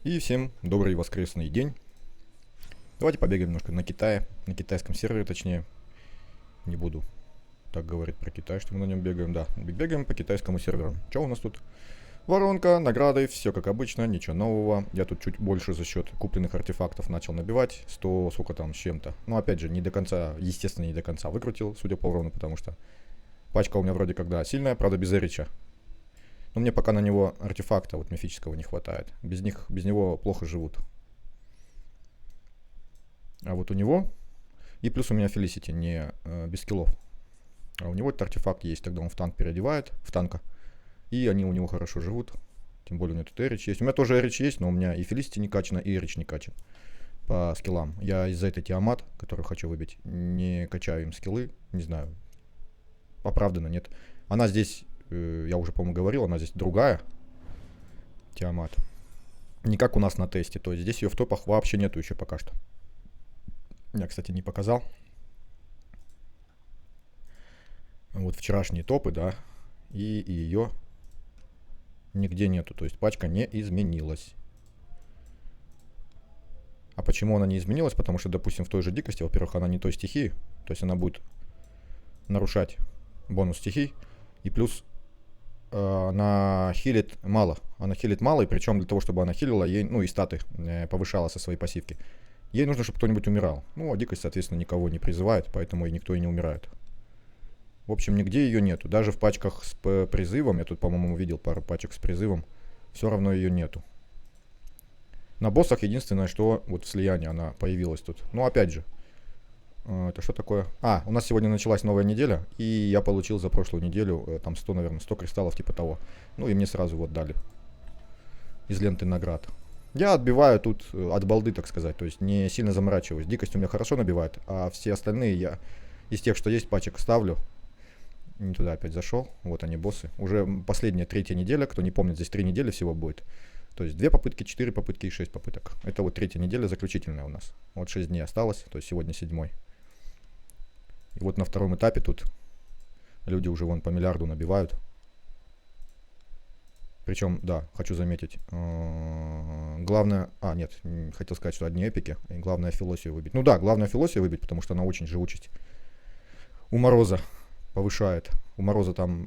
И всем добрый воскресный день. Давайте побегаем немножко на Китае, на китайском сервере точнее. Не буду так говорить про Китай, что мы на нем бегаем. Да, бегаем по китайскому серверу. Что у нас тут? Воронка, награды, все как обычно, ничего нового. Я тут чуть больше за счет купленных артефактов начал набивать. 100, сколько там, с чем-то. Но опять же, не до конца, естественно, не до конца выкрутил, судя по урону, потому что пачка у меня вроде когда сильная, правда без эрича. Но мне пока на него артефакта вот мифического не хватает. Без него плохо живут. А вот у него... И плюс у меня Felicity не без скиллов. А у него этот артефакт есть, тогда он в танк переодевает, в танка. И они у него хорошо живут. Тем более у меня тут эрич есть. У меня тоже эрич есть, но у меня и Felicity не качана, и эрич не качан. По скиллам. Я из-за этой Тиамат, которую хочу выбить, не качаю им скиллы. Не знаю, оправданно, нет. Она здесь, я уже, по-моему, говорил, она здесь другая. Тиамат. Не как у нас на тесте. То есть здесь ее в топах вообще нету еще пока что. Я, кстати, не показал. Вот вчерашние топы, да. И ее нигде нету. То есть пачка не изменилась. А почему она не изменилась? Потому что, допустим, в той же дикости, во-первых, она не той стихии. То есть она будет нарушать бонус стихий. И плюс она хилит мало. Она хилит мало, и причем для того, чтобы она хилила, ей, ну и статы повышала со своей пассивки. Ей нужно, чтобы кто-нибудь умирал. Ну, а дикость, соответственно, никого не призывает, поэтому и никто и не умирает. В общем, нигде ее нету. Даже в пачках с призывом, я тут, по-моему, видел пару пачек с призывом, все равно ее нету. На боссах единственное, что вот в слиянии она появилась тут. Ну, опять же, это что такое? А, у нас сегодня началась новая неделя, и я получил за прошлую неделю там 100, наверное, 100 кристаллов типа того. Ну, и мне сразу вот дали из ленты наград. Я отбиваю тут от балды, так сказать, то есть не сильно заморачиваюсь. Дикость у меня хорошо набивает, а все остальные я из тех, что есть, пачек ставлю. Не туда опять зашел, вот они боссы. Уже последняя, третья неделя, кто не помнит, здесь 3 недели всего будет. То есть 2 попытки, 4 попытки и 6 попыток. Это вот третья неделя заключительная у нас. Вот 6 дней осталось, то есть сегодня 7-й. И вот на втором этапе тут люди уже вон по миллиарду набивают. Причем, да, хочу заметить, главное... А, нет, хотел сказать, что одни эпики, и главное Филосию выбить. Ну да, главное Филосию выбить, потому что она очень живучесть у Мороза повышает. У Мороза там,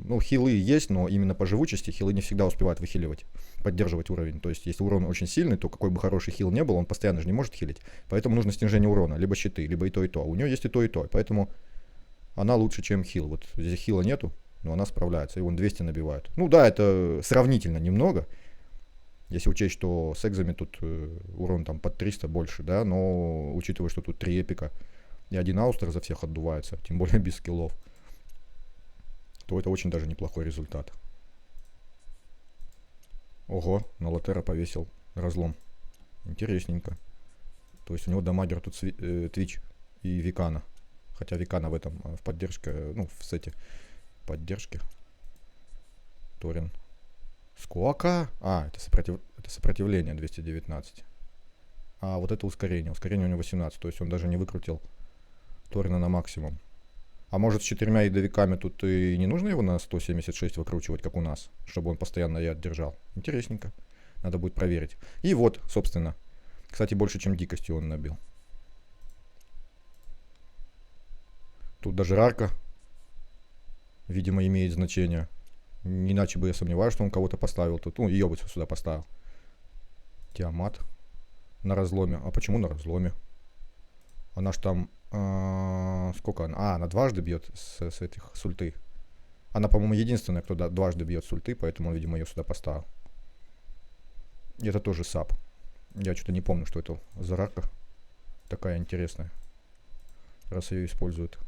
ну, хилы есть, но именно по живучести хилы не всегда успевают выхиливать, поддерживать уровень. То есть, если урон очень сильный, то какой бы хороший хил не был, он постоянно же не может хилить. Поэтому нужно снижение урона, либо щиты, либо и то, и то. У нее есть и то, и то. Поэтому она лучше, чем хил. Вот здесь хила нету, но она справляется. И вон 200 набивают. Ну да, это сравнительно немного. Если учесть, что с экзами тут урон там под 300 больше, да, но учитывая, что тут 3 эпика и 1 аустер за всех отдувается, тем более без скиллов, то это очень даже неплохой результат. Ого, на Лотера повесил разлом. Интересненько. То есть у него дамагер тут Твич и Викана. Хотя Викана в этом, в поддержке, ну, в сете поддержки. Торин. Сколько? А, это сопротивление 219. А вот это ускорение. Ускорение у него 18. То есть он даже не выкрутил Торина на максимум. А может с 4 ядовиками тут и не нужно его на 176 выкручивать, как у нас, чтобы он постоянно яд держал? Интересненько. Надо будет проверить. И вот, собственно. Кстати, больше, чем дикостью он набил. Тут даже рарка, видимо, имеет значение. Иначе бы я сомневаюсь, что он кого-то поставил тут. Ну, ее бы сюда поставил. Тиамат на разломе. А почему на разломе? Она ж там... сколько она? А, она дважды бьет с этих с ульты. Она, по-моему, единственная, кто дважды бьет с ульты, поэтому он, видимо, ее сюда поставил. И это тоже сап. Я что-то не помню, что это за рарка такая интересная, раз ее используют.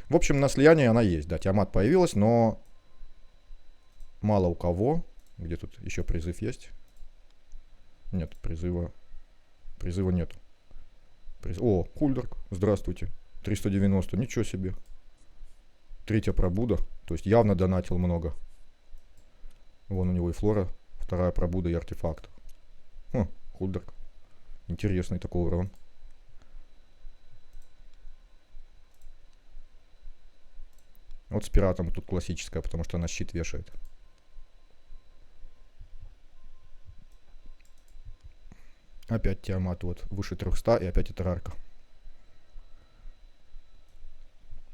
В общем, на слиянии она есть, да, Тиамат появилась, но мало у кого. Где тут еще призыв есть? Нет, призыва нету. О, Хульдерк, здравствуйте. 390, ничего себе. Третья пробуда, то есть явно донатил много. Вон у него и флора, вторая пробуда и артефакт. Хульдерк. Интересный такой урон. Вот с пиратом тут классическая, потому что она щит вешает. Опять Тиамат вот выше 300 и опять эта рарка.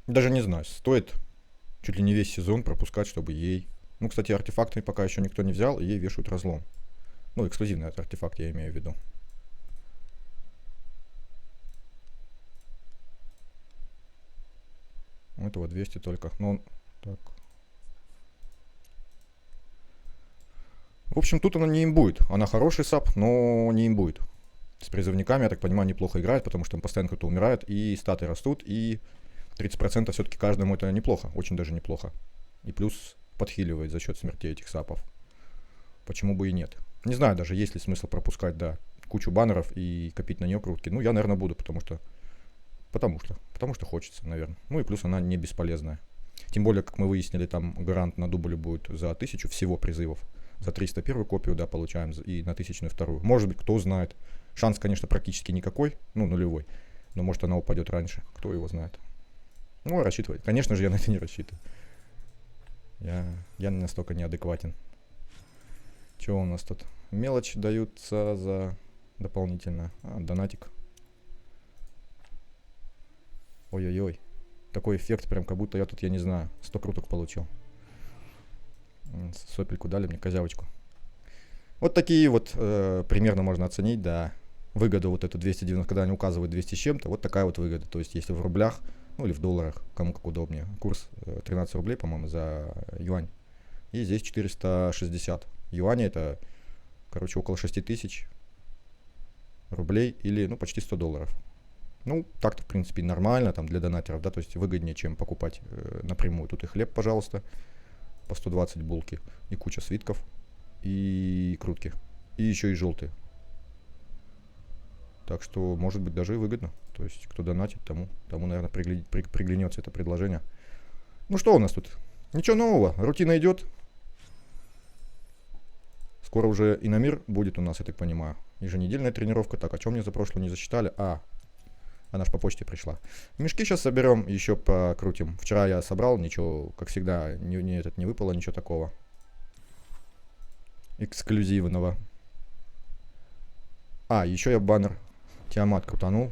Даже не знаю, стоит чуть ли не весь сезон пропускать, чтобы ей... Ну, кстати, артефакты пока еще никто не взял, и ей вешают разлом. Ну, эксклюзивный этот артефакт я имею в виду. У этого 200 только. Ну, он... Так. В общем, тут она не имбует. Она хороший сап, но не имбует. С призывниками, я так понимаю, неплохо играет, потому что он постоянно кто-то умирает, и статы растут, и 30% все-таки каждому это неплохо, очень даже неплохо. И плюс подхиливает за счет смертей этих сапов. Почему бы и нет? Не знаю даже, есть ли смысл пропускать, да, кучу баннеров и копить на нее крутки. Ну, я, наверное, буду, потому что хочется, наверное. Ну и плюс она не бесполезная. Тем более, как мы выяснили, там гарант на дубле будет за 1000 всего призывов. За 301 копию, да, получаем, и на 1002. Может быть, кто знает. Шанс, конечно, практически никакой, ну, нулевой. Но может она упадет раньше, кто его знает. Ну, рассчитывать. Конечно же, я на это не рассчитываю. Я настолько неадекватен. Чего у нас тут? Мелочь даются за дополнительно. Донатик. Ой-ой-ой. Такой эффект, прям как будто я тут, я не знаю, 100 круток получил. Сопельку дали мне, козявочку. Вот такие вот примерно можно оценить, да, выгоду вот эту 290, когда они указывают 200 с чем-то, вот такая вот выгода. То есть если в рублях, ну или в долларах, кому как удобнее. Курс 13 рублей, по-моему, за юань. И здесь 460. Юани это, короче, около 6000 рублей или, ну, почти 100 долларов. Ну, так-то, в принципе, нормально там для донатеров, да, то есть выгоднее, чем покупать напрямую. Тут и хлеб, пожалуйста, по 120 булки, и куча свитков, и крутки, и еще и желтые. Так что, может быть, даже и выгодно. То есть, кто донатит, тому наверное, приглянется это предложение. Ну, что у нас тут? Ничего нового, рутина идет. Скоро уже и на мир будет у нас, я так понимаю. Еженедельная тренировка. Так, о чем мне за прошлую не засчитали? Она ж по почте пришла. Мешки сейчас соберем, еще покрутим. Вчера я собрал, ничего, как всегда, не выпало ничего такого эксклюзивного. Еще я баннер Тиамат крутанул.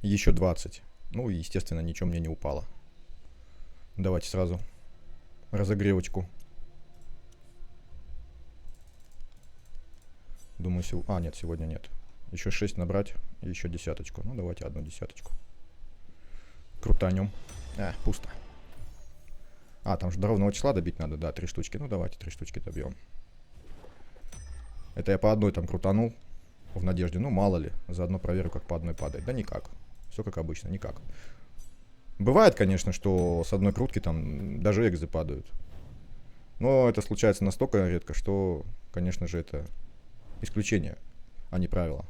Еще 20. Ну и, естественно, ничего мне не упало. Давайте сразу разогревочку. Думаю, нет, сегодня нет. Еще 6 набрать и еще десяточку. Ну, давайте одну десяточку. Крутанем. Пусто. Там же до ровного числа добить надо, да, 3 штучки. Ну, давайте 3 штучки добьем. Это я по одной там крутанул. В надежде, ну, мало ли. Заодно проверю, как по одной падает. Да никак. Все как обычно, никак. Бывает, конечно, что с одной крутки там даже экзы падают. Но это случается настолько редко, что, конечно же, это исключение, а не правило.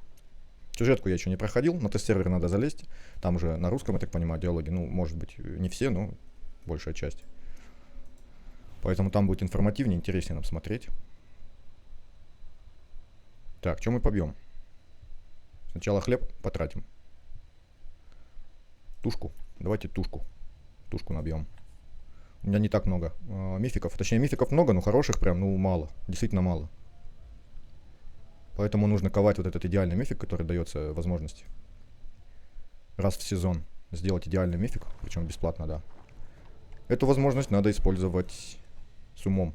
Сюжетку я еще не проходил, на тест-сервер надо залезть. Там уже на русском, я так понимаю, диалоги. Ну, может быть, не все, но большая часть. Поэтому там будет информативнее, интереснее нам смотреть. Так, что мы побьем? Сначала хлеб потратим. Тушку. Давайте тушку. Тушку набьем. У меня не так много мификов. Точнее, мификов много, но хороших прям, ну, мало. Действительно мало. Поэтому нужно ковать вот этот идеальный мифик, который дается возможность раз в сезон сделать идеальный мифик, причем бесплатно, да. Эту возможность надо использовать с умом.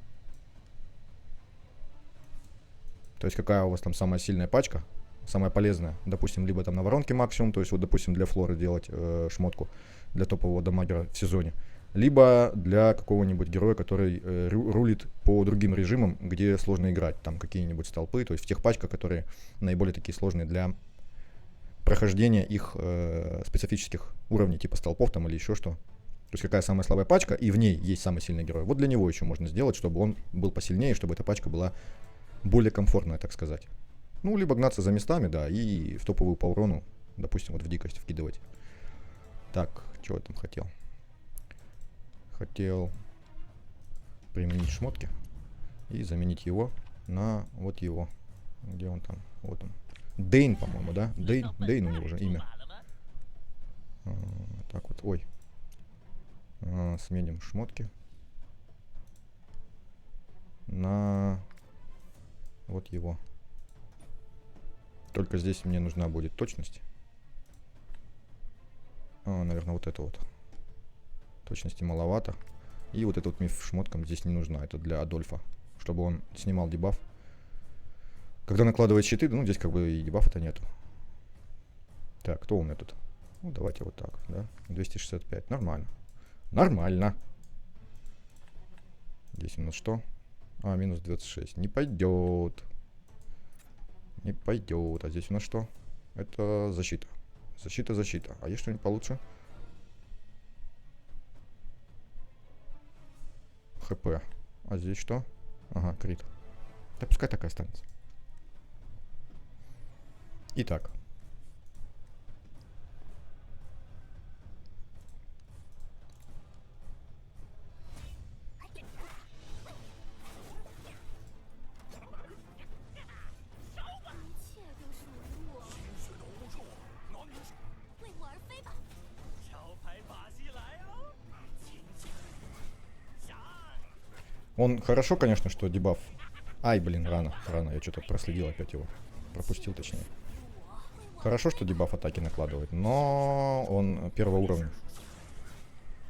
То есть какая у вас там самая сильная пачка, самая полезная. Допустим, либо там на воронке максимум, то есть вот, допустим, для флоры делать шмотку для топового дамагера в сезоне. Либо для какого-нибудь героя, который рулит по другим режимам, где сложно играть. Там какие-нибудь столпы, то есть в тех пачках, которые наиболее такие сложные для прохождения их специфических уровней, типа столпов там или еще что. То есть какая самая слабая пачка, и в ней есть самый сильный герой. Вот для него еще можно сделать, чтобы он был посильнее, чтобы эта пачка была более комфортная, так сказать. Ну, либо гнаться за местами, да, и в топовую по урону, допустим, вот в дикость вкидывать. Так, что я там хотел? Хотел применить шмотки и заменить его на вот его. Где он там? Вот он. Дейн, по-моему, да? Дейн у него же имя. Так вот, ой. Сменим шмотки на вот его. Только здесь мне нужна будет точность. Наверное, вот это вот. Точности маловато. И вот эта вот миф шмоткам здесь не нужна. Это для Адольфа, чтобы он снимал дебаф. Когда накладывает щиты, ну, здесь как бы и дебафа-то нету. Так, кто у меня тут? Ну, давайте вот так, да. 265. Нормально. Нормально. Здесь у нас что? Минус 26. Не пойдет. Не пойдет. А здесь у нас что? Это защита. Защита, защита. А есть что-нибудь получше? ХП. А здесь что? Ага, крит. Да пускай так и останется. Итак. Он хорошо, конечно, что дебаф. Ай, блин, рано. Я что-то проследил опять его. Пропустил, точнее. Хорошо, что дебаф атаки накладывает, но он первого уровня.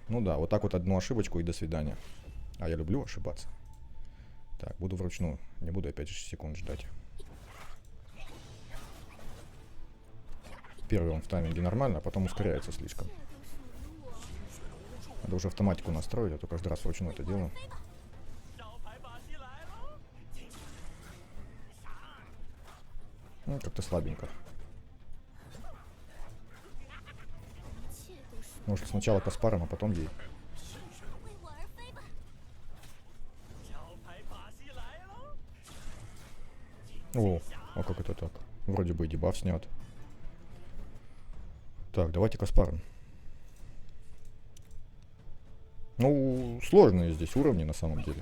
Ну да, вот так вот одну ошибочку и до свидания. А я люблю ошибаться. Так, буду вручную. Не буду опять 6 секунд ждать. Первый он в тайминге нормально, а потом ускоряется слишком. Надо уже автоматику настроить, а то каждый раз вручную это делаю. Ну, как-то слабенько. Может, сначала Каспаром, а потом ей. О, а как это так? Вроде бы и дебаф снят. Так, давайте Каспаром. Ну, сложные здесь уровни на самом деле.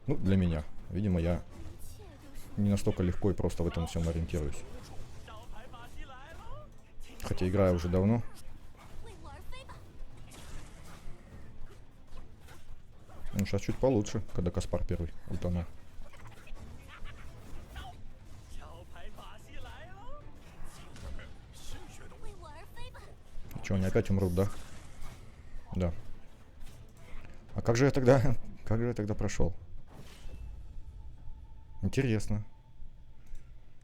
Ну, для меня. Видимо, я не настолько легко и просто в этом всем ориентируюсь. Хотя играю уже давно. Ну, сейчас чуть получше, когда Каспар первый утонул. Че, они опять умрут, да? Да. А как же я тогда... как же я тогда прошел? Интересно.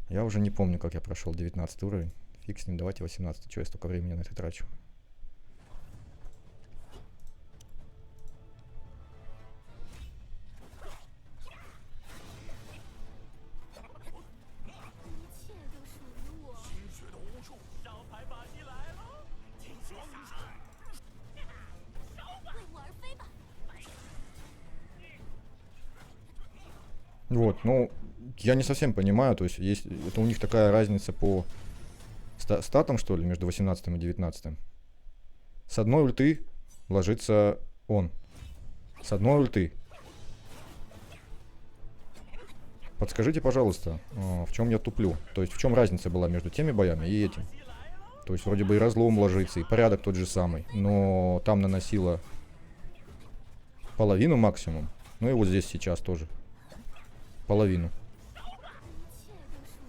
Я уже не помню, как я прошел 19 уровень. Фиг с ним, давайте 18. Че я столько времени на это трачу? Вот, ну, я не совсем понимаю, то есть, это у них такая разница по статам, что ли, между 18 и 19. С одной ульты ложится он. С одной ульты. Подскажите, пожалуйста, в чем я туплю? То есть, в чем разница была между теми боями и этим? То есть, вроде бы и разлом ложится, и порядок тот же самый, но там наносило половину максимум. Ну и вот здесь сейчас тоже. Половину.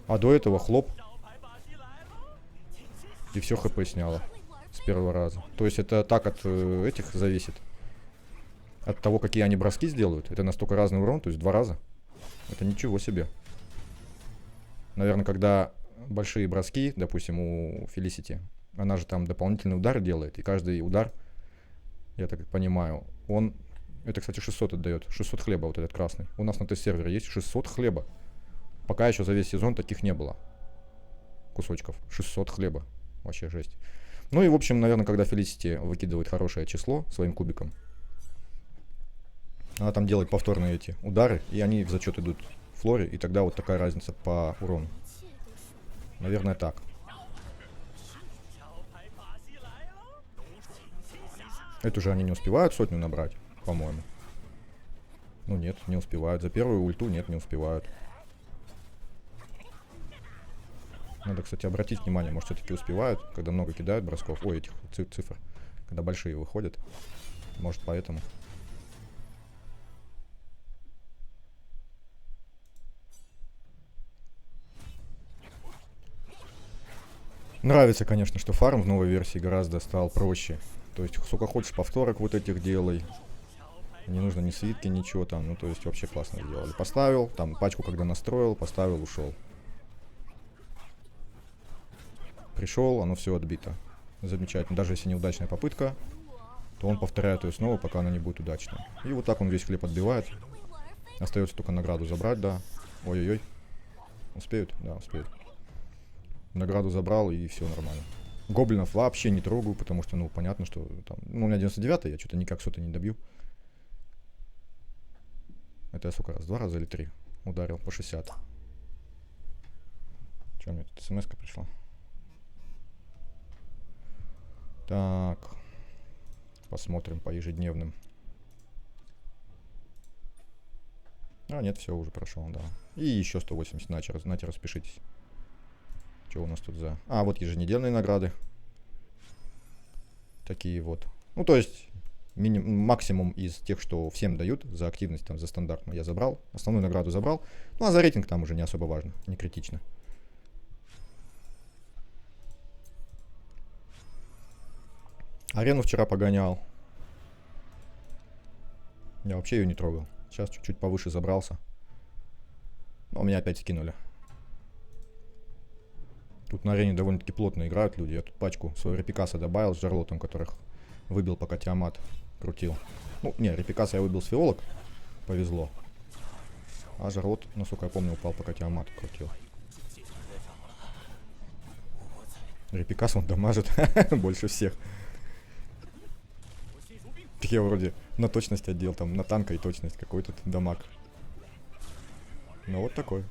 А до этого хлоп. И все хп сняло. С первого раза. То есть это так от этих зависит. От того, какие они броски сделают. Это настолько разный урон, то есть 2 раза. Это ничего себе. Наверное, когда большие броски, допустим, у Felicity, она же там дополнительный удар делает. И каждый удар, я так понимаю, он... Это, кстати, 600 отдает. 600 хлеба вот этот красный. У нас на тест-сервере есть 600 хлеба. Пока еще за весь сезон таких не было. Кусочков. 600 хлеба. Вообще жесть. Ну и, в общем, наверное, когда Felicity выкидывает хорошее число своим кубиком, она там делает повторные эти удары, и они в зачет идут Флоре, и тогда вот такая разница по урону. Наверное, так. Эту же они не успевают сотню набрать, по-моему. Ну нет, не успевают. За первую ульту нет, не успевают. Надо, кстати, обратить внимание, может, все-таки успевают, когда много кидают бросков. Ой, этих цифр. Когда большие выходят. Может, поэтому. Нравится, конечно, что фарм в новой версии гораздо стал проще. То есть, сколько хочешь повторок вот этих делай. Не нужно ни свитки, ничего там. Ну, то есть, вообще классно сделали. Поставил, там, пачку когда настроил, поставил, ушел. Пришел, оно все отбито. Замечательно. Даже если неудачная попытка, то он повторяет ее снова, пока она не будет удачной. И вот так он весь хлеб отбивает. Остается только награду забрать, да. Ой-ой-ой. Успеют? Да, успеют. Награду забрал, и все нормально. Гоблинов вообще не трогаю, потому что, ну, понятно, что там... Ну, у меня 99-й, я что-то никак что-то не добью. Это я сколько раз? 2 раза или 3 ударил по 60. Че, мне тут смс-ка пришла? Так. Посмотрим по ежедневным. А, нет, все, уже прошел, да. И еще 180, нате, распишитесь. Что у нас тут за... А, вот еженедельные награды. Такие вот. Ну, то есть, максимум из тех, что всем дают за активность, там, за стандартную я забрал. Основную награду забрал. Ну, а за рейтинг там уже не особо важно, не критично. Арену вчера погонял. Я вообще ее не трогал. Сейчас чуть-чуть повыше забрался. Но меня опять скинули. Тут на арене довольно-таки плотно играют люди. Я тут пачку своего Репикаса добавил с Жарлотом, которых выбил, пока Тиамат крутил. Ну, не, Репикаса я выбил с Фиолок. Повезло. А Жарлот, насколько я помню, упал, пока Тиамат крутил. Репикас он дамажит больше всех. Я вроде на точность отдел, там на танка и точность какой-то дамаг. Ну вот такой.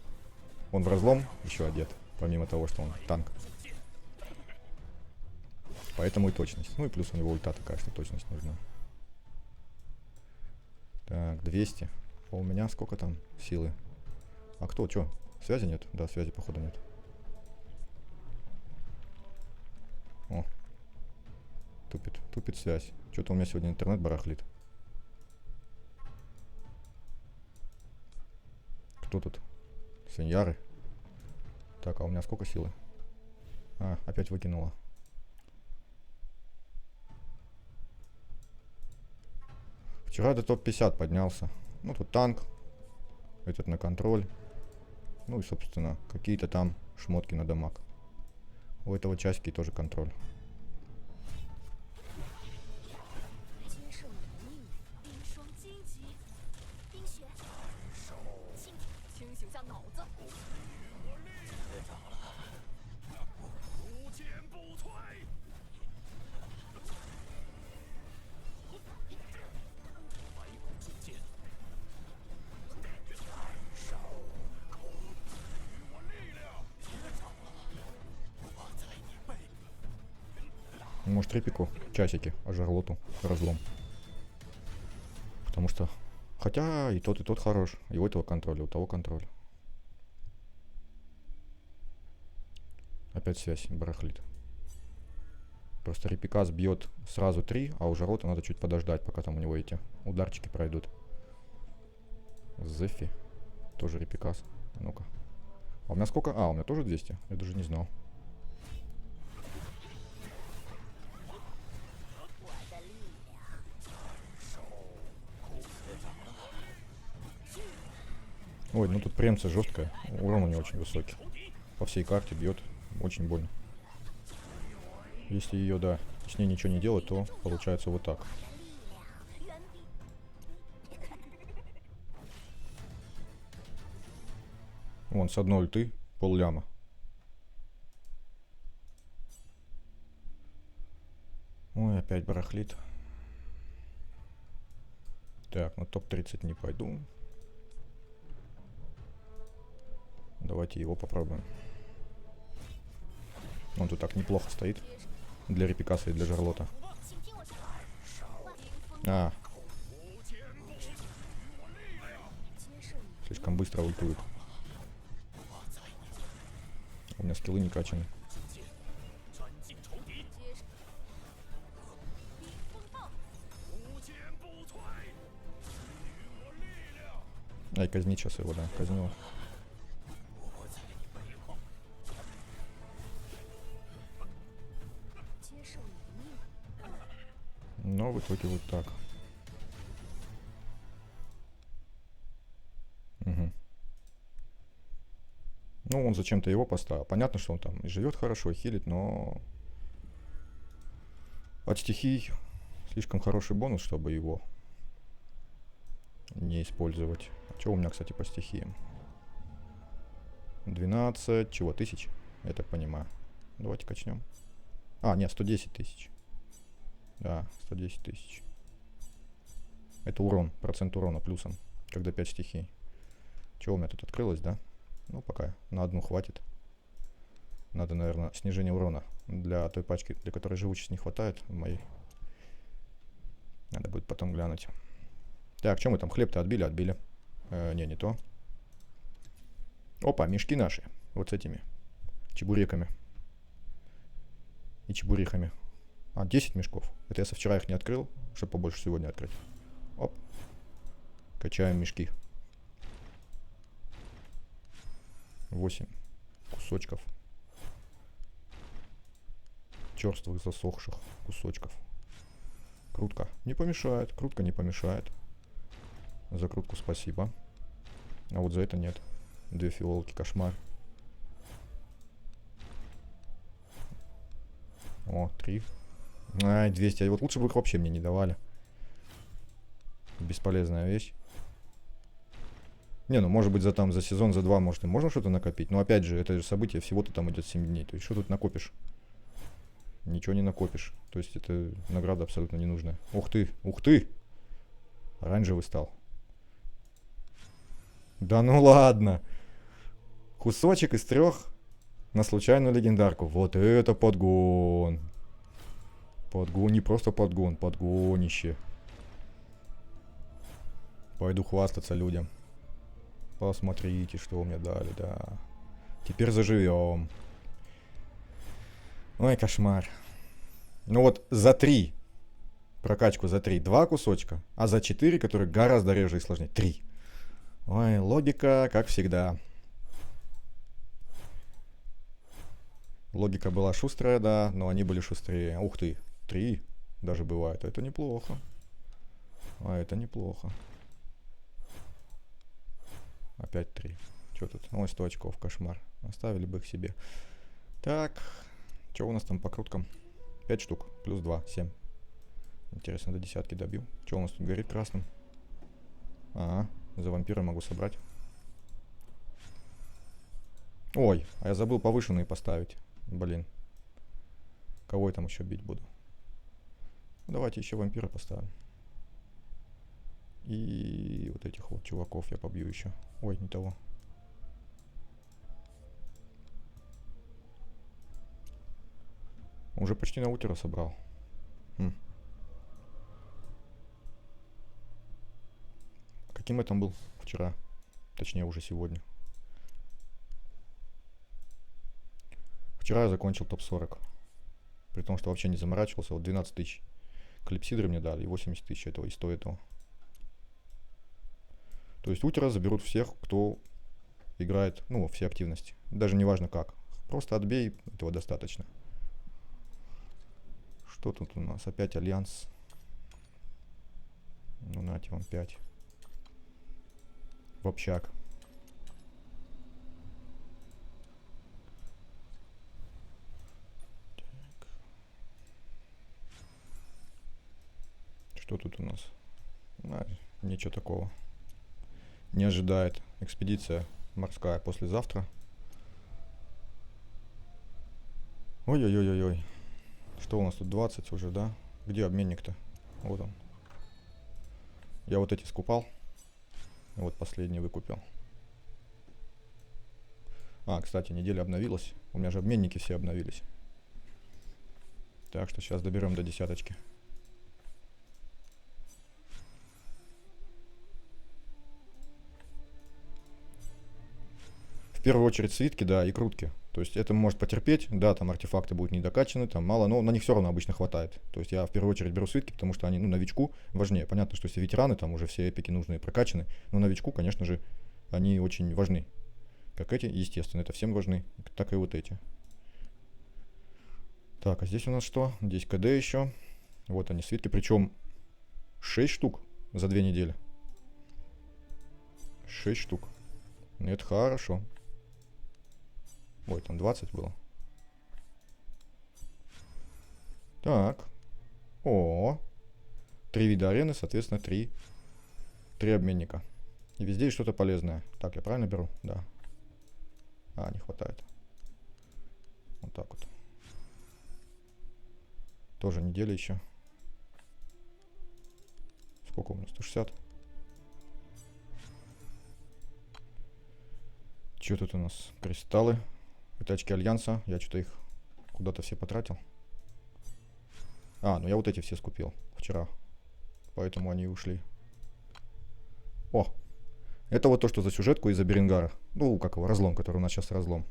Он в разлом еще одет, помимо того, что он танк. Поэтому и точность. Ну и плюс у него ульта такая, что точность нужна. Так, 200. А у меня сколько там силы? А кто, чё? Связи нет? Да, связи походу нет. О. Тупит связь. Что-то у меня сегодня интернет барахлит. Кто тут? Сеньяры. Так, а у меня сколько силы? А, опять выкинула. Вчера до топ-50 поднялся. Ну, тут танк. Этот на контроль. Ну и, собственно, какие-то там шмотки на дамаг. У этого часики тоже контроль. Может, Рипику часики, а Жарлоту разлом. Потому что... Хотя и тот хорош. И у этого контроль, и у того контроль. Опять связь барахлит. Просто Репикас бьет сразу 3, а у Жарлота надо чуть подождать, пока там у него эти ударчики пройдут. Зефи. Тоже Репикас. Ну-ка. А у меня сколько? А, у меня тоже 200. Я даже не знал. Ой, ну тут премция жесткая. Урон у него очень высокий. По всей карте бьет. Очень больно. Если ее, да, с ней ничего не делать, то получается вот так. Вон, с одной ульты пол-ляма. Ой, опять барахлит. Так, на топ-30 не пойду. Давайте его попробуем. Он тут так неплохо стоит. Для Репикаса и для Жарлота. А. Слишком быстро ультует. У меня скиллы не качаны. Ай, казни сейчас его, да, казнил. Но в итоге вот так. Угу. Ну, он зачем-то его поставил. Понятно, что он там и живет хорошо, и хилит, но от стихий слишком хороший бонус, чтобы его не использовать. А что у меня, кстати, по стихиям? 12, чего, тысяч? Я так понимаю. Давайте качнем. А, нет, 110 тысяч. Да, 110 тысяч. Это урон, процент урона плюсом, когда 5 стихий. Чего у меня тут открылось, да? Ну, пока на одну хватит. Надо, наверное, снижение урона для той пачки, для которой живучести не хватает моей. Надо будет потом глянуть. Так, что мы там? Хлеб-то отбили? Отбили. Не то. Опа, мешки наши. Вот с этими чебуреками. И чебурехами. А, 10 мешков. Это я со вчера их не открыл, чтобы побольше сегодня открыть. Оп. Качаем мешки. 8 кусочков. Черствых засохших кусочков. Крутка не помешает. Крутка не помешает. За крутку спасибо. А вот за это нет. 2 фиолки, кошмар. О, 3. Ай, 200. Вот лучше бы их вообще мне не давали. Бесполезная вещь. Не, ну может быть за сезон, за 2, может, и можно что-то накопить. Но опять же, это же событие всего-то там идет 7 дней. То есть что тут накопишь? Ничего не накопишь. То есть это награда абсолютно ненужная. Ух ты, ух ты! Оранжевый стал. Да ну ладно. Кусочек из 3 на случайную легендарку. Вот это подгон. Подгон, не просто подгон, подгонище. Пойду хвастаться людям. Посмотрите, что мне дали, да. Теперь заживем. Ой, кошмар. Ну вот за 3. Прокачку за 3. 2 кусочка. А за 4, которые гораздо реже и сложнее. 3. Ой, логика, как всегда. Логика была шустрая, да, но они были шустрее. Ух ты, 3 даже бывает. Это неплохо. А это неплохо. Опять 3. Что тут? Ой, 100 очков, кошмар. Оставили бы их себе. Так, что у нас там по круткам? 5 штук, плюс 2, 7. Интересно, до десятки добил. Что у нас тут горит красным? Ага, за вампира могу собрать. Ой, а я забыл повышенные поставить. Блин. Кого я там еще бить буду? Давайте еще вампира поставим. И вот этих вот чуваков я побью еще. Ой, не того. Уже почти на утро собрал. Каким я там был вчера? Точнее, уже сегодня. Вчера я закончил топ-40. При том, что вообще не заморачивался. Вот 12 тысяч клипсидры мне дали и 80 тысяч этого и 100 этого. То есть утро заберут всех, кто играет, ну, все активности. Даже не важно как. Просто отбей, этого достаточно. Что тут у нас? Опять альянс. Ну, нате вам 5. В общак. Так. Что тут у нас? Ничего такого. Не ожидает. Экспедиция морская послезавтра. Ой-ой-ой-ой-ой. Что у нас тут? 20 уже, да? Где обменник-то? Вот он. Я вот эти скупал. Вот последний выкупил. А, кстати, неделя обновилась. У меня же обменники все обновились. Так что сейчас доберем до десяточки. В первую очередь свитки, да, и крутки. То есть это может потерпеть, да, там артефакты будут недокачаны, там мало, но на них все равно обычно хватает. То есть я в первую очередь беру свитки, потому что они, ну, новичку важнее. Понятно, что если ветераны, там уже все эпики нужные прокачаны, но новичку, конечно же, они очень важны. Как эти, естественно, это всем важны, так и вот эти. Так, а здесь у нас что? Здесь КД еще. Вот они, свитки. Причем 6 штук за 2 недели. 6 штук. Это хорошо. Ой, там 20 было. Так. О, 3 вида арены, соответственно, 3 обменника. И везде есть что-то полезное. Так, я правильно беру? Да. А, не хватает. Вот так вот. Тоже неделя еще. Сколько у меня? 160. Что тут у нас? Кристаллы. Это очки Альянса. Я что-то их куда-то все потратил. А, ну я вот эти все скупил вчера. Поэтому они ушли. О! Это вот то, что за сюжетку из-за Берингара. Ну, как его, разлом, который у нас сейчас разлом.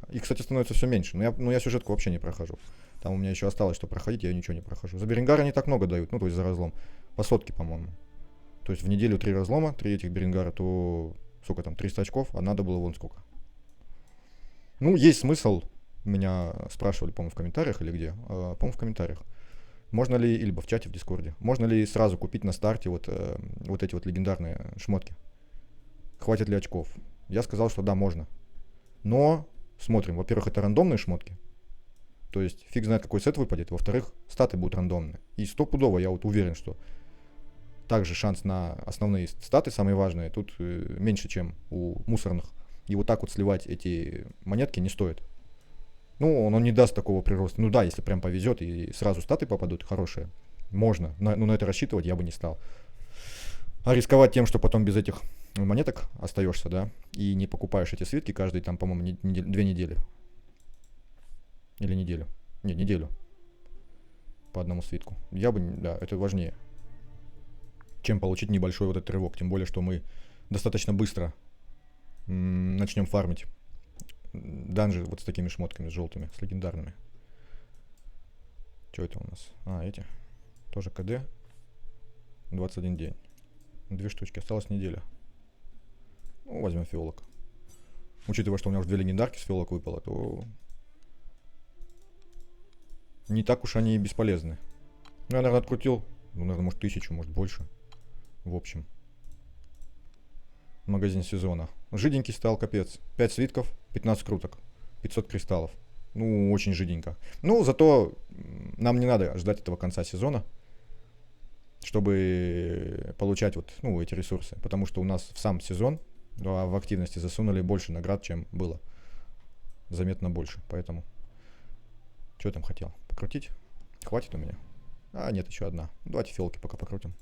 И, кстати, становится все меньше. Но я сюжетку вообще не прохожу. Там у меня еще осталось, что проходить, я ничего не прохожу. За Берингара не так много дают, ну, то есть за разлом. По сотке, по-моему. То есть в неделю 3 разлома, 3 этих Берингара, то сколько там, 300 очков, а надо было вон сколько. Ну, есть смысл. Меня спрашивали, по-моему, в комментариях или где. По-моему, в комментариях. Можно ли, либо в чате в Дискорде, можно ли сразу купить на старте вот эти вот легендарные шмотки? Хватит ли очков? Я сказал, что да, можно. Но смотрим. Во-первых, это рандомные шмотки. То есть фиг знает, какой сет выпадет. Во-вторых, статы будут рандомные. И стопудово я вот уверен, что также шанс на основные статы, самые важные, тут меньше, чем у мусорных. И вот так вот сливать эти монетки не стоит. Ну, он не даст такого прироста. Ну да, если прям повезет и сразу статы попадут хорошие, можно. Но на это рассчитывать я бы не стал. А рисковать тем, что потом без этих монеток остаешься, да, и не покупаешь эти свитки каждые, там, по-моему, 2 недели. Или неделю. Не, неделю. По одному свитку. Я бы, да, это важнее, чем получить небольшой вот этот рывок. Тем более, что мы достаточно быстро начнем фармить данжи вот с такими шмотками, с желтыми, с легендарными. Что это у нас? А, эти. Тоже КД. 21 день. 2 штучки. Осталась неделя. Ну, возьмем фиолок. Учитывая, что у меня уже 2 легендарки с фиолок выпало, то не так уж они и бесполезны. Ну, я, наверное, открутил, ну, наверное, может, 1000, может, больше. В общем. Магазин сезона. Жиденький стал, капец. 5 свитков, 15 круток, 500 кристаллов. Ну, очень жиденько. Ну, зато нам не надо ждать этого конца сезона, чтобы получать вот, ну, эти ресурсы. Потому что у нас в сам сезон в активности засунули больше наград, чем было. Заметно больше. Поэтому, что я там хотел? Покрутить? Хватит у меня? А, нет, еще одна. Давайте фиолки пока покрутим.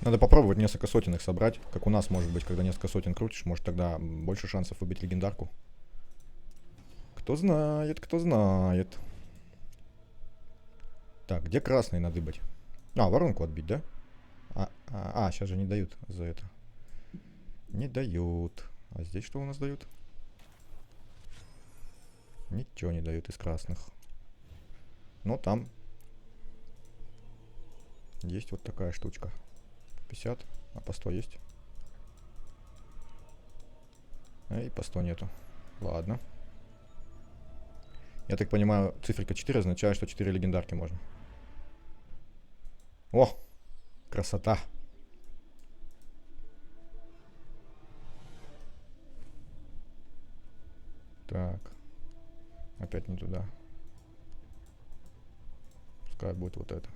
Надо попробовать несколько сотен их собрать. Как у нас, может быть, когда несколько сотен крутишь, может тогда больше шансов выбить легендарку. Кто знает, кто знает. Так, где красный надыбать? А, воронку отбить, да? Сейчас же не дают за это. Не дают. А здесь что у нас дают? Ничего не дают из красных. Но там есть вот такая штучка. 50, а по 100 есть? И по 100 нету. Ладно. Я так понимаю, циферка 4 означает, что 4 легендарки можно. О! Красота! Так. Опять не туда. Пускай будет вот это.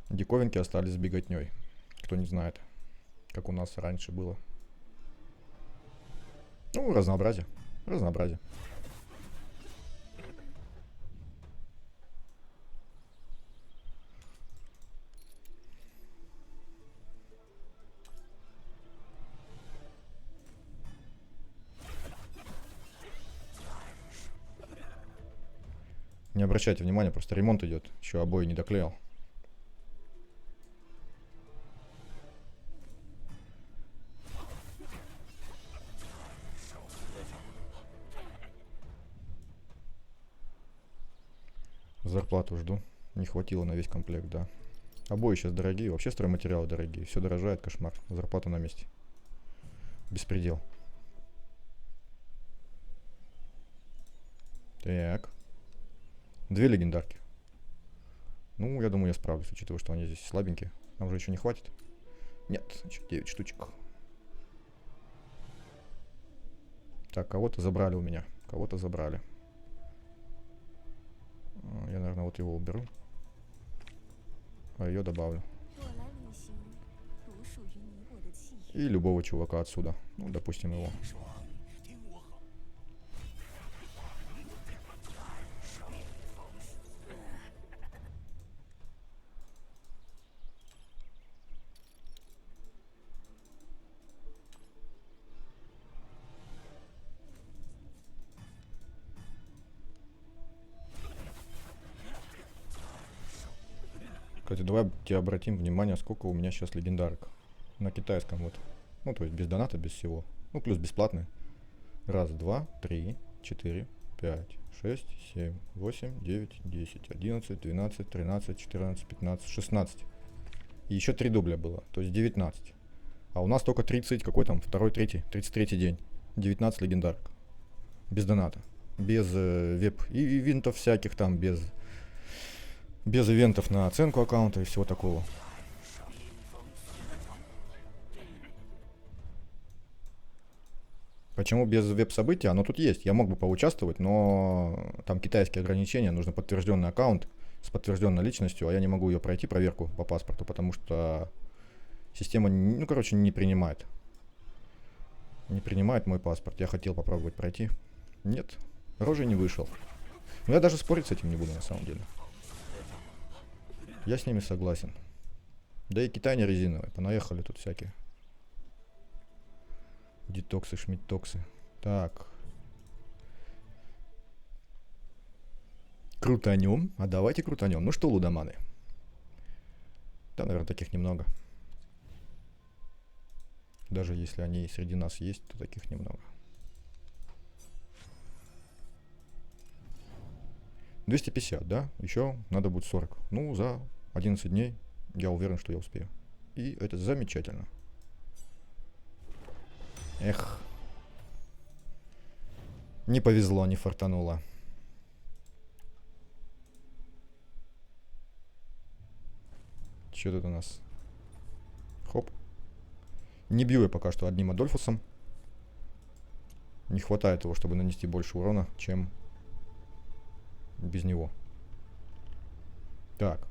Диковинки остались с беготней. Кто не знает, как у нас раньше было. Ну, разнообразие. Разнообразие. Не обращайте внимания, просто ремонт идет. Еще обои не доклеил. Зарплату жду. Не хватило на весь комплект, да. Обои сейчас дорогие. Вообще стройматериалы дорогие. Все дорожает, кошмар. Зарплата на месте. Беспредел. Так. 2 легендарки. Ну, я думаю, я справлюсь, учитывая, что они здесь слабенькие. Нам же еще не хватит. Нет, еще 9 штучек. Так, кого-то забрали у меня. Кого-то забрали. Я, наверное, вот его уберу. А ее добавлю. И любого чувака отсюда. Ну, допустим, его. Кстати, давайте обратим внимание, сколько у меня сейчас легендарок. На китайском вот. Ну, то есть без доната, без всего. Ну, плюс бесплатные. Раз, два, три, 4, 5, 6, 7, 8, 9, 10, 11, 12, 13, 14, 15, 16. И еще 3 дубля было, то есть 19. А у нас только 30, какой там, второй, третий, 33 день. 19 легендарок. Без доната. Без веб и ивентов всяких там, без ивентов на оценку аккаунта и всего такого. Почему без веб-события? Оно тут есть. Я мог бы поучаствовать, но там китайские ограничения. Нужно подтвержденный аккаунт с подтвержденной личностью, а я не могу ее пройти, проверку по паспорту, потому что система, ну, короче, не принимает. Не принимает мой паспорт. Я хотел попробовать пройти. Нет, рожей не вышел. Но я даже спорить с этим не буду, на самом деле. Я с ними согласен. Да и Китай не резиновый. Понаехали тут всякие. Детоксы, шмиттоксы. Так. Крутанем. А давайте крутанем. Ну что, лудоманы? Да, наверное, таких немного. Даже если они среди нас есть, то таких немного. 250, да? Еще надо будет 40. Ну, за 11 дней я уверен, что я успею. И это замечательно. Эх. Не повезло, не фартануло. Что тут у нас? Хоп. Не бью я пока что одним Адольфусом. Не хватает его, чтобы нанести больше урона, чем без него. Так.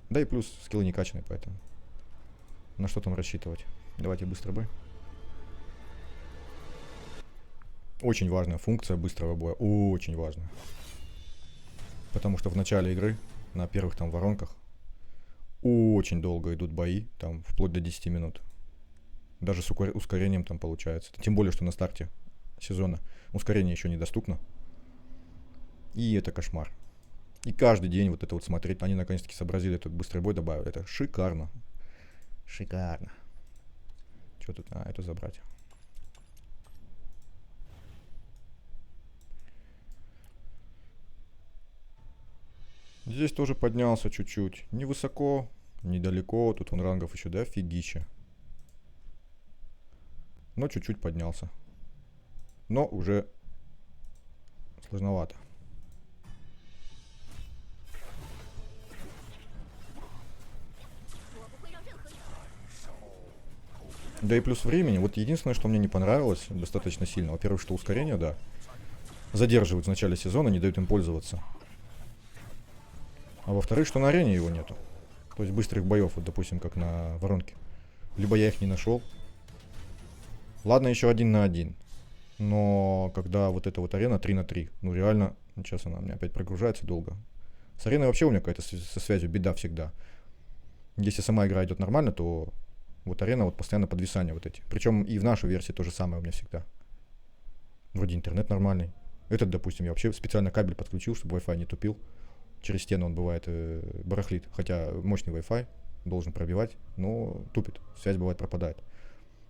Да и плюс скиллы не качаны, поэтому на что там рассчитывать? Давайте быстро бой. Очень важная функция быстрого боя. Очень важная. Потому что в начале игры, на первых там воронках, очень долго идут бои, там вплоть до 10 минут. Даже с ускорением там получается. Тем более, что на старте сезона ускорение еще недоступно. И это кошмар. И каждый день вот это вот смотреть. Они наконец-таки сообразили этот быстрый бой добавили. Это шикарно. Шикарно. Что тут? А, это забрать. Здесь тоже поднялся чуть-чуть. Невысоко, недалеко. Тут он рангов еще дофигища. Но чуть-чуть поднялся. Но уже сложновато. Да и плюс времени. Вот единственное, что мне не понравилось достаточно сильно. Во-первых, что ускорение, да, задерживают в начале сезона, не дают им пользоваться. А во-вторых, что на арене его нету. То есть быстрых боев, вот допустим, как на воронке. Либо я их не нашел. Ладно, еще 1 на 1. Но когда вот эта вот арена 3 на 3, ну реально, сейчас она у меня опять прогружается долго. С ареной вообще у меня какая-то со связью беда всегда. Если сама игра идет нормально, то вот арена вот постоянно подвисания вот эти. Причем и в нашей версии то же самое у меня всегда. Вроде интернет нормальный. Этот, допустим, я вообще специально кабель подключил, чтобы Wi-Fi не тупил. Через стену он бывает барахлит. Хотя мощный Wi-Fi должен пробивать, но тупит. Связь бывает пропадает.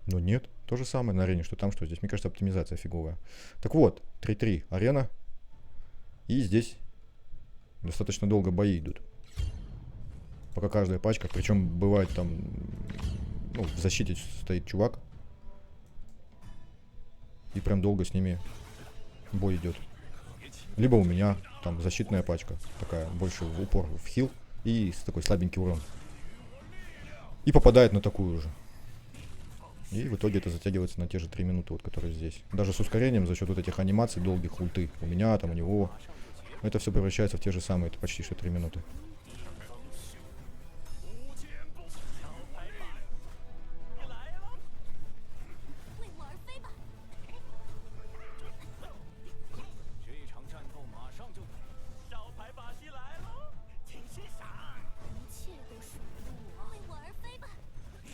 Но нет, то же самое на арене, что там, что здесь. Мне кажется, оптимизация фиговая. Так вот, 3-3 арена. И здесь Достаточно долго бои идут. Пока каждая пачка. Причем бывает там, ну, в защите стоит чувак. И прям долго с ними бой идет. Либо у меня там защитная пачка. Такая, больше в упор в хил. И с такой слабенький урон. И попадает на такую же. И в итоге это затягивается на те же 3 минуты, вот, которые здесь. Даже с ускорением за счет вот этих анимаций долгих ульты. У меня, там, у него. Это все превращается в те же самые, это почти что 3 минуты.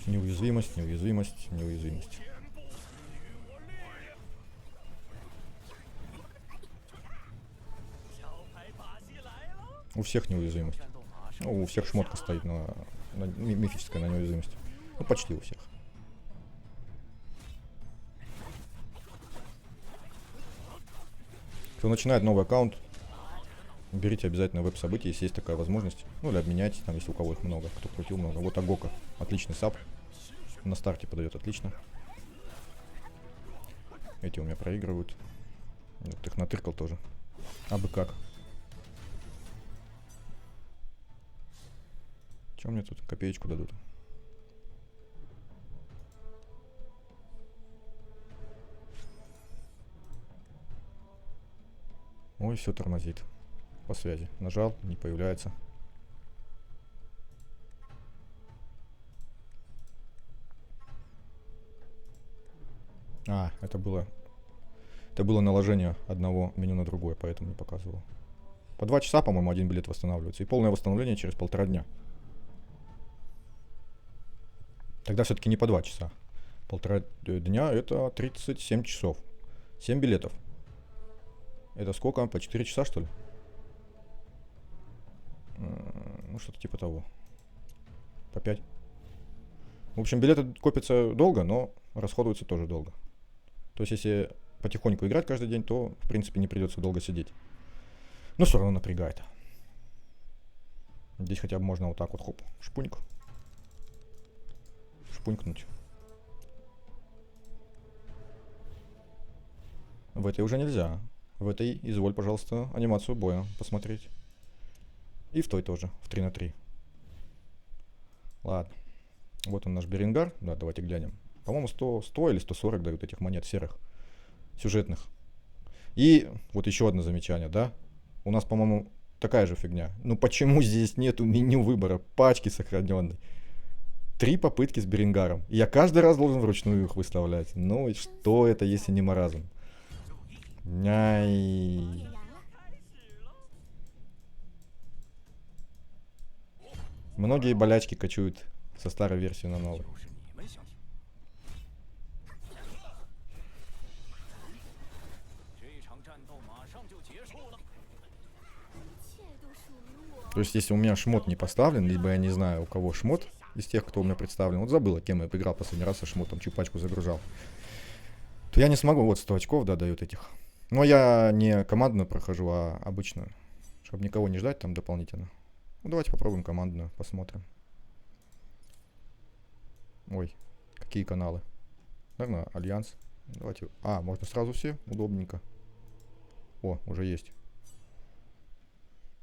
Неуязвимость, неуязвимость, неуязвимость. У всех неуязвимость. Ну, у всех шмотка стоит на мифическая на неуязвимость. Ну, почти у всех. Кто начинает новый аккаунт, берите обязательно веб-события, если есть такая возможность. Ну, или обменяйте, там, если у кого их много, кто крутил много. Вот Агока, отличный сап. На старте подает отлично. Эти у меня проигрывают. Вот их натыркал тоже. Абы как. Че мне тут копеечку дадут? Ой, все тормозит. По связи. Нажал, не появляется. А, это было наложение одного меню на другое, поэтому не показывал. По 2 часа, по-моему, один билет восстанавливается. И полное восстановление через 1,5 дня. Тогда все-таки не по 2 часа. 1,5 дня это 37 часов. 7 билетов. Это сколько? По 4 часа, что ли? Ну, что-то типа того. По 5. В общем, билеты копятся долго, но расходуются тоже долго. То есть, если потихоньку играть каждый день, то, в принципе, не придется долго сидеть. Но все равно напрягает. Здесь хотя бы можно вот так вот, хоп, шпуньк. Шпунькнуть. В этой уже нельзя. В этой изволь, пожалуйста, анимацию боя посмотреть. И в той тоже, в 3 на 3. Ладно. Вот он наш Беренгар. Да, давайте глянем. По-моему, 100 или 140 дают этих монет серых. Сюжетных. И вот еще одно замечание, да? У нас, по-моему, такая же фигня. Ну почему здесь нету меню выбора пачки сохраненной? 3 попытки с Беренгаром. Я каждый раз должен вручную их выставлять. Ну и что это, если не маразм? Няй. Многие болячки качуют со старой версии на новую. То есть, если у меня шмот не поставлен, либо я не знаю, у кого шмот из тех, кто у меня представлен, вот забыла, кем я поиграл последний раз со шмотом, чью пачку загружал, то я не смогу. Вот 100 очков, да, дают этих. Но я не командную прохожу, а обычную, чтобы никого не ждать там дополнительно. Ну, давайте попробуем командную, посмотрим. Ой, какие каналы? Наверное, Альянс. Давайте. А, можно сразу все? Удобненько. О, уже есть.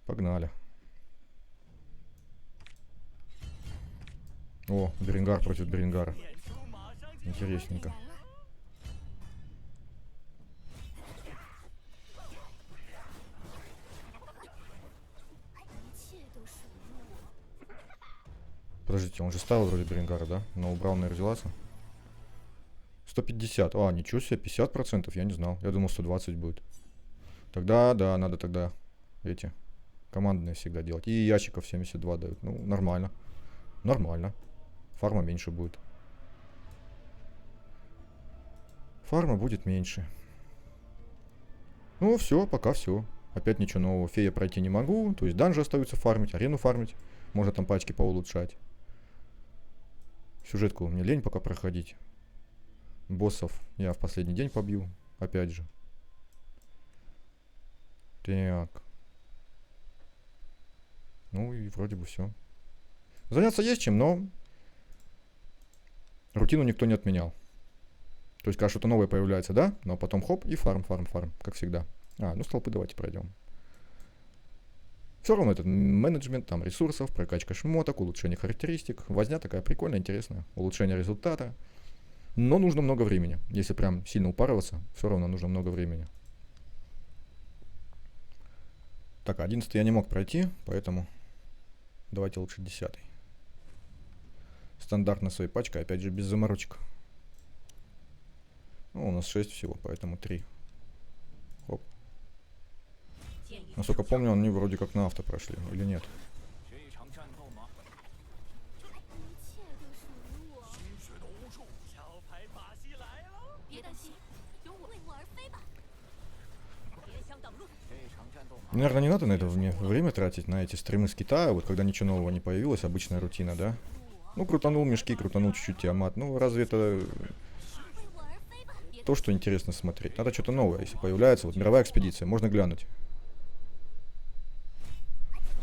Погнали. О, Беренгар против Беренгара. Интересненько. Подождите, он же ставил вроде Беренгара, да? Но убрал на Эрзеласа. 150. А, ничего себе, 50%. Я не знал. Я думал, 120 будет. Тогда, да, надо тогда эти командные всегда делать. И ящиков 72 дают. Ну, нормально. Нормально. Фарма меньше будет. Фарма будет меньше. Ну, все, пока все. Опять ничего нового. Фея пройти не могу. То есть данжи остаются фармить, арену фармить. Можно там пачки поулучшать. Сюжетку мне лень пока проходить. Боссов я в последний день побью. Опять же. Так. Ну и вроде бы все. Заняться есть чем, но рутину никто не отменял. То есть, когда что-то новое появляется, да, но потом хоп, и фарм, как всегда. Ну столпы давайте пройдем. Все равно это менеджмент там ресурсов, прокачка шмоток, улучшение характеристик. Возня такая прикольная, интересная. Улучшение результата. Но нужно много времени. Если прям сильно упарываться, все равно нужно много времени. Так, 11 я не мог пройти, поэтому давайте лучше 10. Стандартно своей пачкой, опять же без заморочек. Ну, у нас 6 всего, поэтому 3. Хоп. Насколько помню, они вроде как на авто прошли, или нет? Наверное, не надо на это время тратить, на эти стримы с Китая, вот когда ничего нового не появилось, обычная рутина, да? Ну, крутанул мешки, крутанул чуть-чуть Тиамат. Ну, разве это то, что интересно смотреть? Надо что-то новое, если появляется. Вот мировая экспедиция, можно глянуть.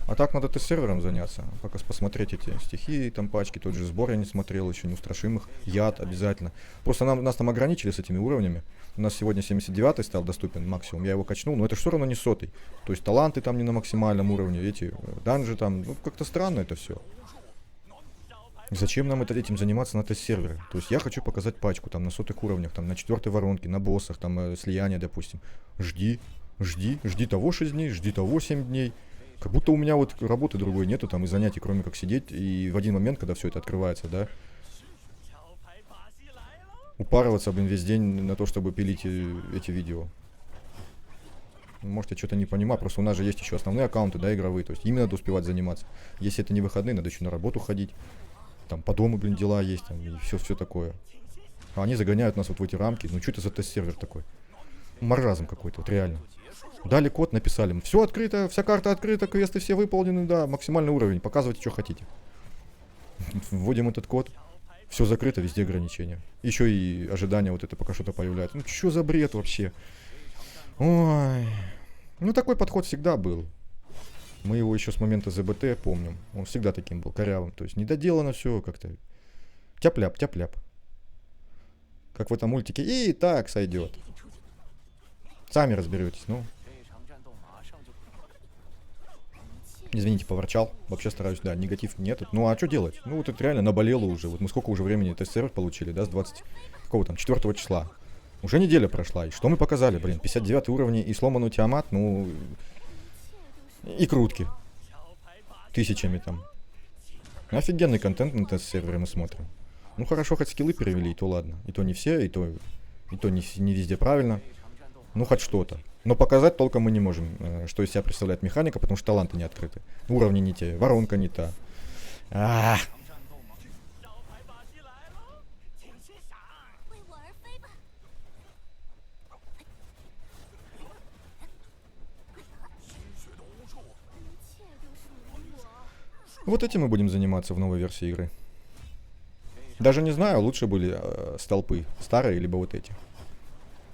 А так надо тест-сервером заняться, пока посмотреть эти стихии, там пачки, тот же сбор я не смотрел, еще неустрашимых, яд обязательно. Просто нас там ограничили с этими уровнями. У нас сегодня 79-й стал доступен максимум, я его качнул, но это все равно не 100-й. То есть таланты там не на максимальном уровне, эти данжи там, ну как-то странно это все. Зачем нам этим заниматься на тест-сервере? То есть я хочу показать пачку там на 100-х уровнях, там на 4-й воронке, на боссах, там слияние, допустим. Жди того 6 дней, жди того 7 дней. Как будто у меня вот работы другой нету, там и занятий, кроме как сидеть, и в один момент, когда все это открывается, да, упарываться, блин, весь день на то, чтобы пилить эти видео. Может, я что-то не понимаю, просто у нас же есть еще основные аккаунты, да, игровые, то есть ими надо успевать заниматься. Если это не выходные, надо еще на работу ходить, там по дому, блин, дела есть, там, и все такое. А они загоняют нас вот в эти рамки, ну что это за тест-сервер такой? Маразм какой-то, вот реально. Дали код, написали. Все открыто, вся карта открыта, квесты все выполнены, да, максимальный уровень. Показывайте, что хотите. Вводим этот код. Все закрыто, везде ограничения. Еще и ожидание вот это, пока что-то появляется. Ну, что за бред вообще? Ой. Ну, такой подход всегда был. Мы его еще с момента ЗБТ помним. Он всегда таким был, корявым. То есть недоделано все как-то. Тяп-ляп, тяп-ляп. Как в этом мультике. И так сойдет. Сами разберетесь, ну. Извините, поворчал. Вообще стараюсь, да, негатив нет. Ну а что делать? Ну вот это реально наболело уже. Вот мы сколько уже времени тест-сервер получили, да, с 20... Какого там? 4 числа. Уже неделя прошла. И что мы показали, блин? 59 уровни и сломанный Тиамат, ну... И крутки. Тысячами там. Офигенный контент на тест-сервере мы смотрим. Ну хорошо, хоть скиллы перевели, и то ладно. И то не все, и то не везде правильно. Ну, хоть что-то. Но показать толком мы не можем, что из себя представляет механика, потому что таланты не открыты. Уровни не те, воронка не та. Вот этим мы будем заниматься в новой версии игры. Даже не знаю, лучше были столпы, старые, либо вот эти.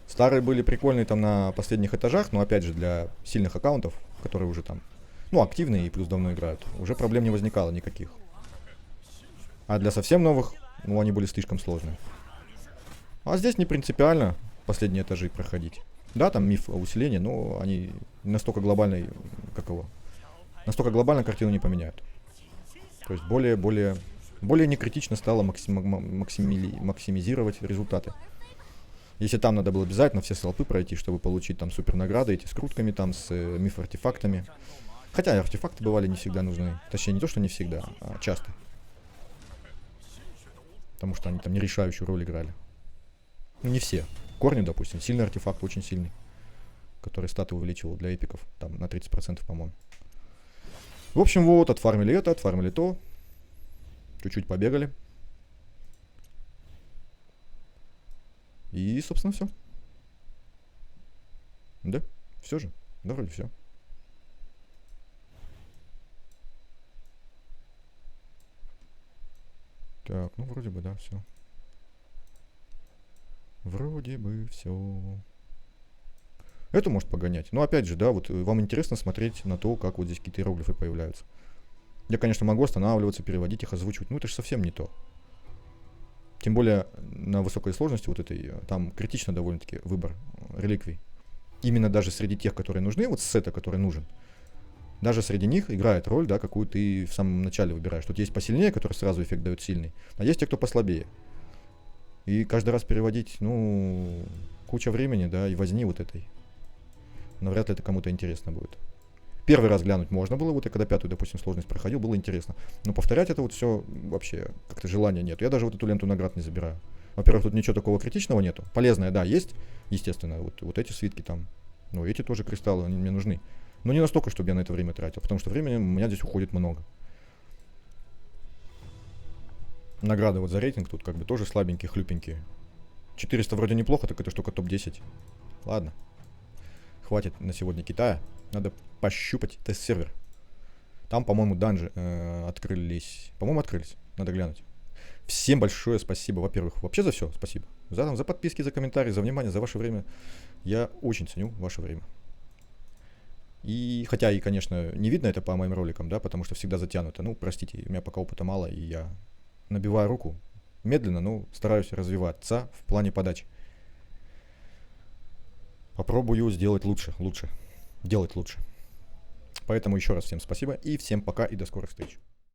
Старые были прикольные там на последних этажах, но опять же для сильных аккаунтов, которые уже там, ну, активные и плюс давно играют, уже проблем не возникало никаких. А для совсем новых, ну, они были слишком сложные. А здесь не принципиально последние этажи проходить. Да, там миф о усилении, но они настолько глобальной, настолько глобально картину не поменяют. То есть более не критично стало максимизировать результаты. Если там надо было обязательно все столпы пройти, чтобы получить там супер награды, эти с крутками, там с миф-артефактами. Хотя артефакты бывали не всегда нужны. Точнее, не то, что не всегда, а часто. Потому что они там не решающую роль играли. Ну, не все. Корни, допустим, сильный артефакт, очень сильный. Который статы увеличивал для эпиков. Там на 30%, по-моему. В общем, вот, отфармили это, отфармили то. Чуть-чуть побегали. И, собственно, все. Да? Все же? Да, вроде все. Так, ну вроде бы, да, все. Вроде бы все. Это может погонять. Но опять же, да, вот вам интересно смотреть на то, как вот здесь какие-то иероглифы появляются. Я, конечно, могу останавливаться, переводить их, озвучивать, но это же совсем не то. Тем более на высокой сложности вот этой, там критично довольно-таки выбор реликвий. Именно даже среди тех, которые нужны, вот сета, который нужен, даже среди них играет роль, да, какую ты в самом начале выбираешь. Тут есть посильнее, который сразу эффект дает сильный, а есть те, кто послабее. И каждый раз переводить, ну, куча времени, да, и возни вот этой. Но вряд ли это кому-то интересно будет. Первый раз глянуть можно было, вот я когда пятую, допустим, сложность проходил, было интересно. Но повторять это вот все вообще как-то желания нет. Я даже вот эту ленту наград не забираю. Во-первых, тут ничего такого критичного нету. Полезное, да, есть, естественно, вот эти свитки там. Ну, эти тоже кристаллы, они мне нужны. Но не настолько, чтобы я на это время тратил, потому что времени у меня здесь уходит много. Награды вот за рейтинг тут как бы тоже слабенькие, хлюпенькие. 400 вроде неплохо, так это штука топ-10. Ладно. Хватит на сегодня Китая. Надо пощупать тест-сервер. Там, по-моему, данжи открылись. По-моему, открылись. Надо глянуть. Всем большое спасибо, во-первых, вообще за все спасибо. За подписки, за комментарии, за внимание, за ваше время. Я очень ценю ваше время. И хотя и, конечно, не видно это по моим роликам, да, потому что всегда затянуто. Ну, простите, у меня пока опыта мало, и я набиваю руку. Медленно, но стараюсь развиваться в плане подачи. Попробую сделать лучше. Делать лучше. Поэтому еще раз всем спасибо и всем пока и до скорых встреч.